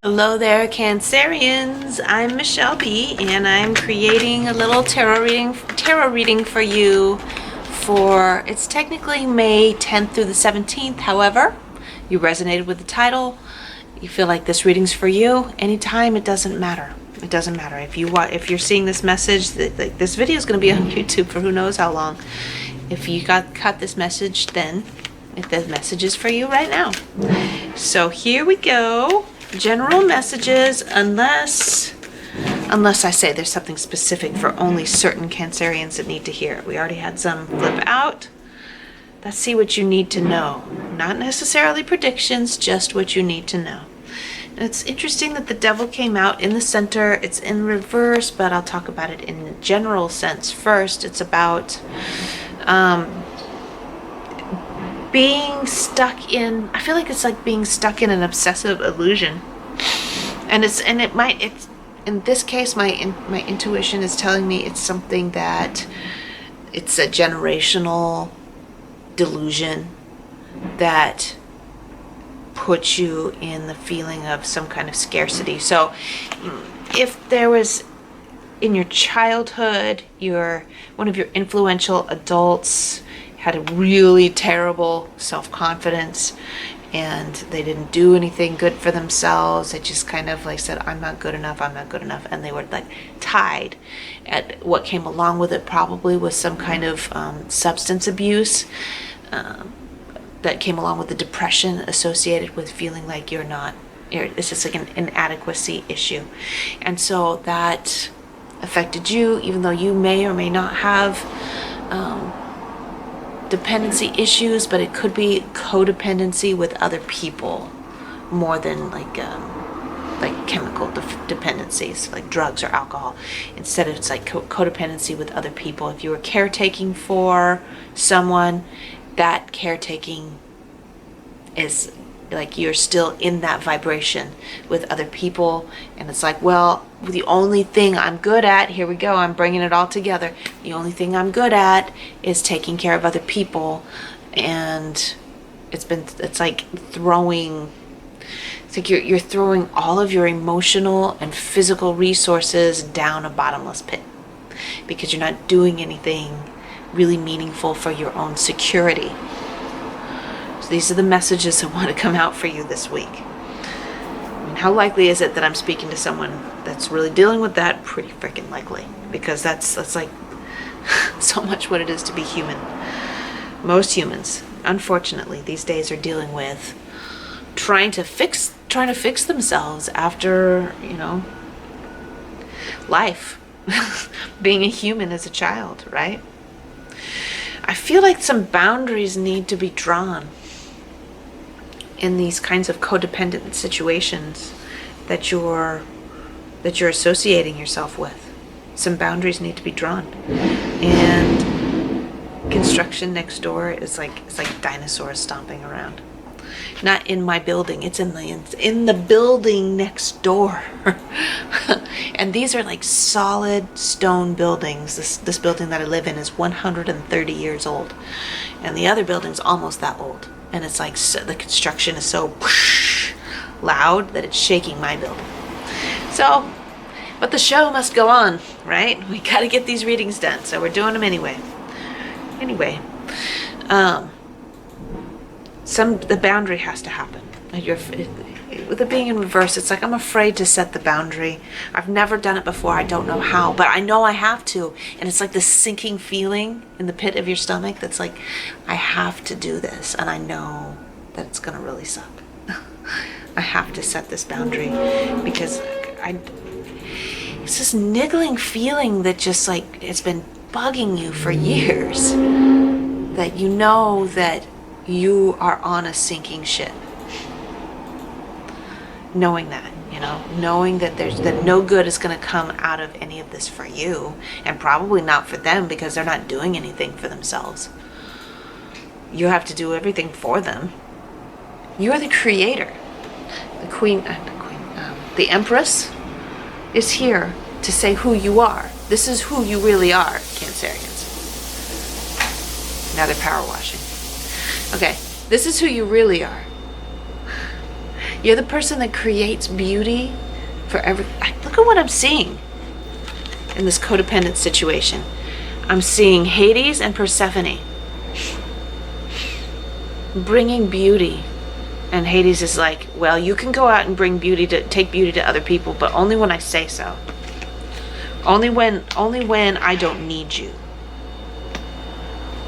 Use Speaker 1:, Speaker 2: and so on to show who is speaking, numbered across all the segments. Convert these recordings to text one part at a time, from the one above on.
Speaker 1: Hello there, Cancerians. I'm Michele B, and I'm creating a little tarot reading for you for, it's technically May 10th through the 17th. However, you resonated with the title, you feel like this reading's for you, anytime, it doesn't matter. It doesn't matter. If you're seeing this message, this video is going to be on YouTube for who knows how long. If you caught this message, then if the message is for you right now. So here we go. General messages, unless I say there's something specific for only certain Cancerians that need to hear it. We already had some flip out. Let's see what you need to know. Not necessarily predictions, just what you need to know. And it's interesting that the Devil came out in the center. It's in reverse, but I'll talk about it in a general sense first. It's about being stuck in, I feel like it's like being stuck in an obsessive illusion. And in this case, my intuition is telling me it's something that it's a generational delusion that puts you in the feeling of some kind of scarcity. So if there was in your childhood, one of your influential adults had a really terrible self-confidence and they didn't do anything good for themselves. They just kind of like said, I'm not good enough, and they were like tied at what came along with it. Probably was some kind of substance abuse that came along with the depression associated with feeling like it's just like an inadequacy issue. And so that affected you, even though you may or may not have dependency issues, but it could be codependency with other people more than like chemical dependencies like drugs or alcohol. Instead, it's like codependency with other people. If you were caretaking for someone, that caretaking is like you're still in that vibration with other people, and it's like, well, the only thing I'm good at, here we go, I'm bringing it all together, the only thing I'm good at is taking care of other people. And it's like you're throwing all of your emotional and physical resources down a bottomless pit because you're not doing anything really meaningful for your own security. So these are the messages that want to come out for you this week. I mean, how likely is it that I'm speaking to someone that's really dealing with that? Pretty freaking likely, because that's like so much what it is to be human. Most humans, unfortunately, these days are dealing with trying to fix themselves after, life. Being a human as a child, right? I feel like some boundaries need to be drawn in these kinds of codependent situations that you're associating yourself with. Some boundaries need to be drawn. And construction next door is it's like dinosaurs stomping around. Not in my building, it's in the building next door. And these are like solid stone buildings. This building that I live in is 130 years old, and the other building's almost that old. And it's like the construction is so loud that it's shaking my building. So, but the show must go on, right? We got to get these readings done, so we're doing them anyway. The boundary has to happen. With it being in reverse, it's like I'm afraid to set the boundary. I've never done it before. I don't know how, but I know I have to. And it's like this sinking feeling in the pit of your stomach that's like, I have to do this, and I know that it's gonna really suck. I have to set this boundary because it's this niggling feeling that just like it's been bugging you for years, that you know that you are on a sinking ship. Knowing that, knowing that that no good is going to come out of any of this for you, and probably not for them because they're not doing anything for themselves. You have to do everything for them. You are the creator. The Empress is here to say who you are. This is who you really are, Cancerians. Now they're power washing. Okay, this is who you really are. You're the person that creates beauty for every... Look at what I'm seeing in this codependent situation. I'm seeing Hades and Persephone bringing beauty. And Hades is like, well, you can go out and take beauty to other people, but only when I say so. Only when I don't need you.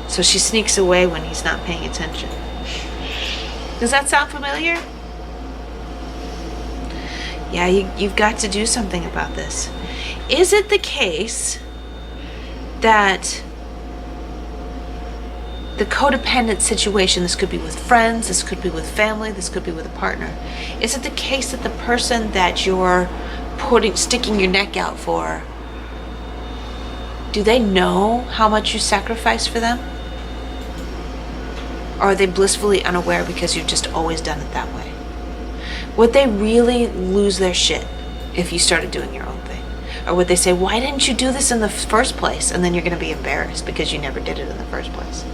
Speaker 1: So she sneaks away when he's not paying attention. Does that sound familiar? Yeah, you've got to do something about this. Is it the case that the codependent situation, this could be with friends, this could be with family, this could be with a partner, is it the case that the person that you're sticking your neck out for, do they know how much you sacrifice for them? Or are they blissfully unaware because you've just always done it that way? Would they really lose their shit if you started doing your own thing? Or would they say, why didn't you do this in the first place? And then you're going to be embarrassed because you never did it in the first place.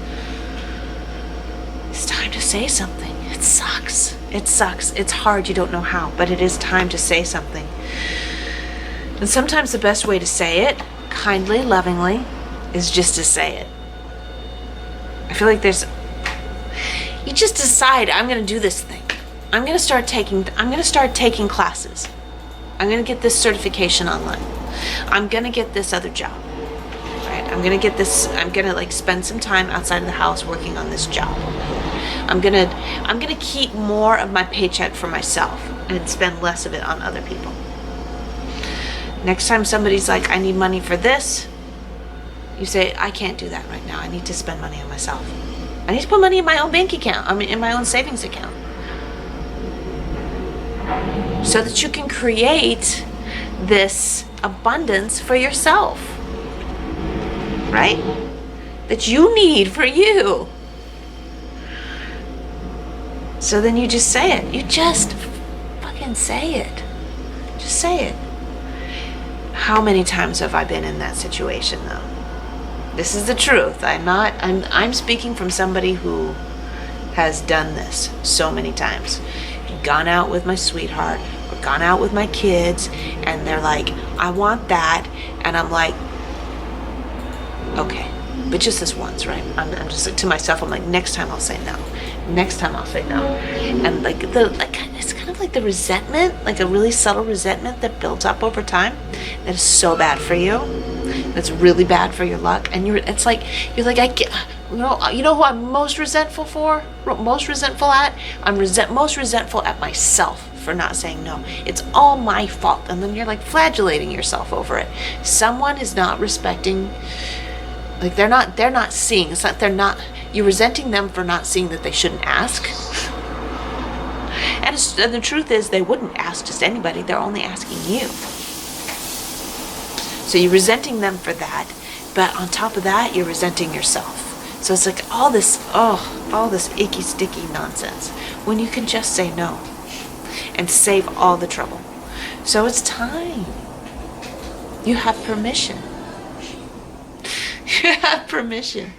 Speaker 1: It's time to say something. It sucks. It sucks. It's hard. You don't know how, but it is time to say something. And sometimes the best way to say it, kindly, lovingly, is just to say it. I feel like you just decide, I'm going to do this thing. I'm going to start taking classes. I'm going to get this certification online. I'm going to get this other job. Right? I'm going to like spend some time outside of the house working on this job. I'm going to keep more of my paycheck for myself and spend less of it on other people. Next time somebody's like, I need money for this, you say, I can't do that right now. I need to spend money on myself. I need to put money in my own bank account. In my own savings account. So that you can create this abundance for yourself. Right? That you need for you. So then you just say it. You just fucking say it. Just say it. How many times have I been in that situation though? This is the truth. I'm speaking from somebody who has done this so many times. Gone out with my sweetheart or gone out with my kids and they're like, I want that, and I'm like, okay, but just this once, right? I'm just like, to myself, I'm like, next time I'll say no. Next time I'll say no. And it's kind of like the resentment, like a really subtle resentment that builds up over time that is so bad for you. That's really bad for your luck. And you're like, I get, you know who I'm most resentful at? I'm most resentful at myself for not saying no. It's all my fault. And then you're like flagellating yourself over it. Someone is not respecting, like they're not seeing, it's not, you're resenting them for not seeing that they shouldn't ask. And the truth is they wouldn't ask just anybody, they're only asking you. So you're resenting them for that, but on top of that, you're resenting yourself. So it's like all this icky, sticky nonsense when you can just say no and save all the trouble. So it's time. You have permission. You have permission.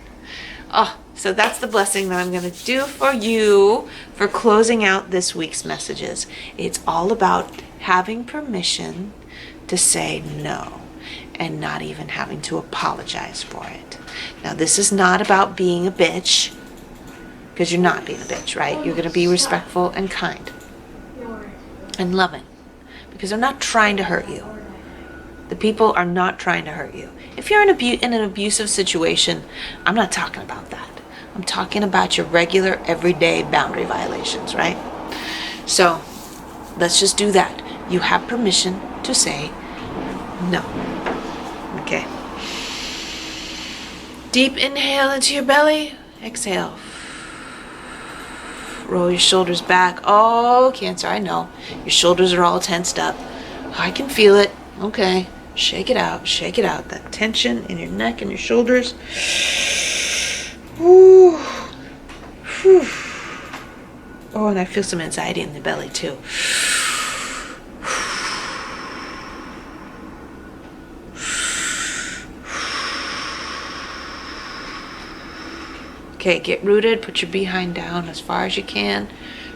Speaker 1: Oh, so that's the blessing that I'm going to do for you for closing out this week's messages. It's all about having permission to say no and not even having to apologize for it. Now, this is not about being a bitch, because you're not being a bitch, right? You're going to be respectful and kind and loving, because they're not trying to hurt you. The people are not trying to hurt you. If you're in an abusive situation, I'm not talking about that. I'm talking about your regular, everyday boundary violations, right? So let's just do that. You have permission to say no. Okay. Deep inhale into your belly. Exhale. Roll your shoulders back. Oh, Cancer, I know. Your shoulders are all tensed up. I can feel it. Okay. Shake it out. Shake it out. That tension in your neck and your shoulders. Ooh. Whew. Oh, and I feel some anxiety in the belly too. Okay, get rooted. Put your behind down as far as you can.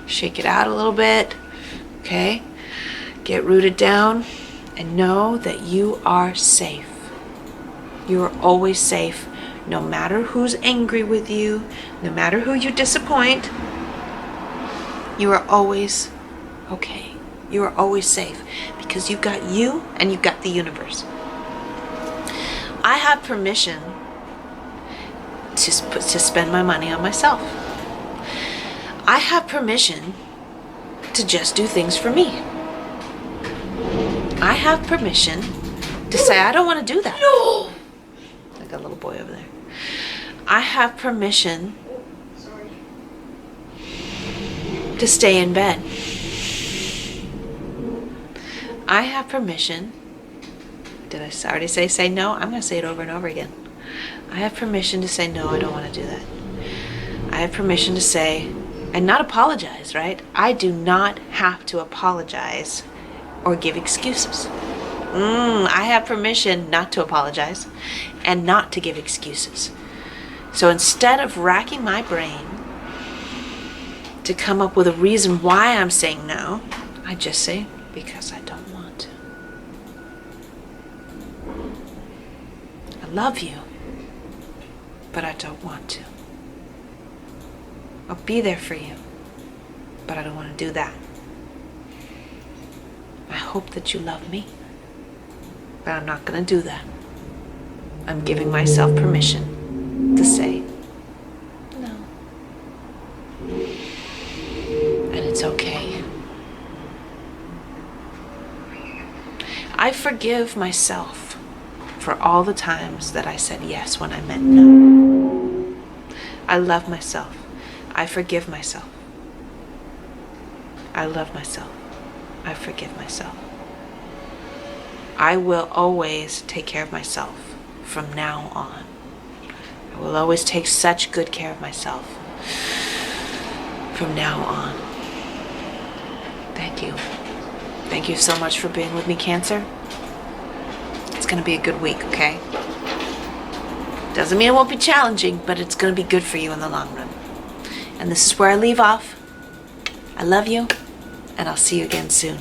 Speaker 1: Shake it out a little bit. Okay? Get rooted down and know that you are safe. You are always safe, no matter who's angry with you, no matter who you disappoint. You are always okay. You are always safe because you've got you and you've got the universe. I have permission to spend my money on myself. I have permission to just do things for me. I have permission to say, I don't want to do that. No! Like a little boy over there. I have permission to stay in bed. I have permission. Did I already say no? I'm going to say it over and over again. I have permission to say no, I don't want to do that. I have permission to say, and not apologize, right? I do not have to apologize or give excuses. I have permission not to apologize and not to give excuses. So instead of racking my brain to come up with a reason why I'm saying no, I just say, because I don't want to. I love you, but I don't want to. I'll be there for you, but I don't want to do that. I hope that you love me, but I'm not going to do that. I'm giving myself permission to say no. And it's okay. I forgive myself for all the times that I said yes when I meant no. I love myself. I forgive myself. I love myself. I forgive myself. I will always take care of myself from now on. I will always take such good care of myself from now on. Thank you. Thank you so much for being with me, Cancer. It's going to be a good week, okay? Doesn't mean it won't be challenging, but it's going to be good for you in the long run. And this is where I leave off. I love you, and I'll see you again soon.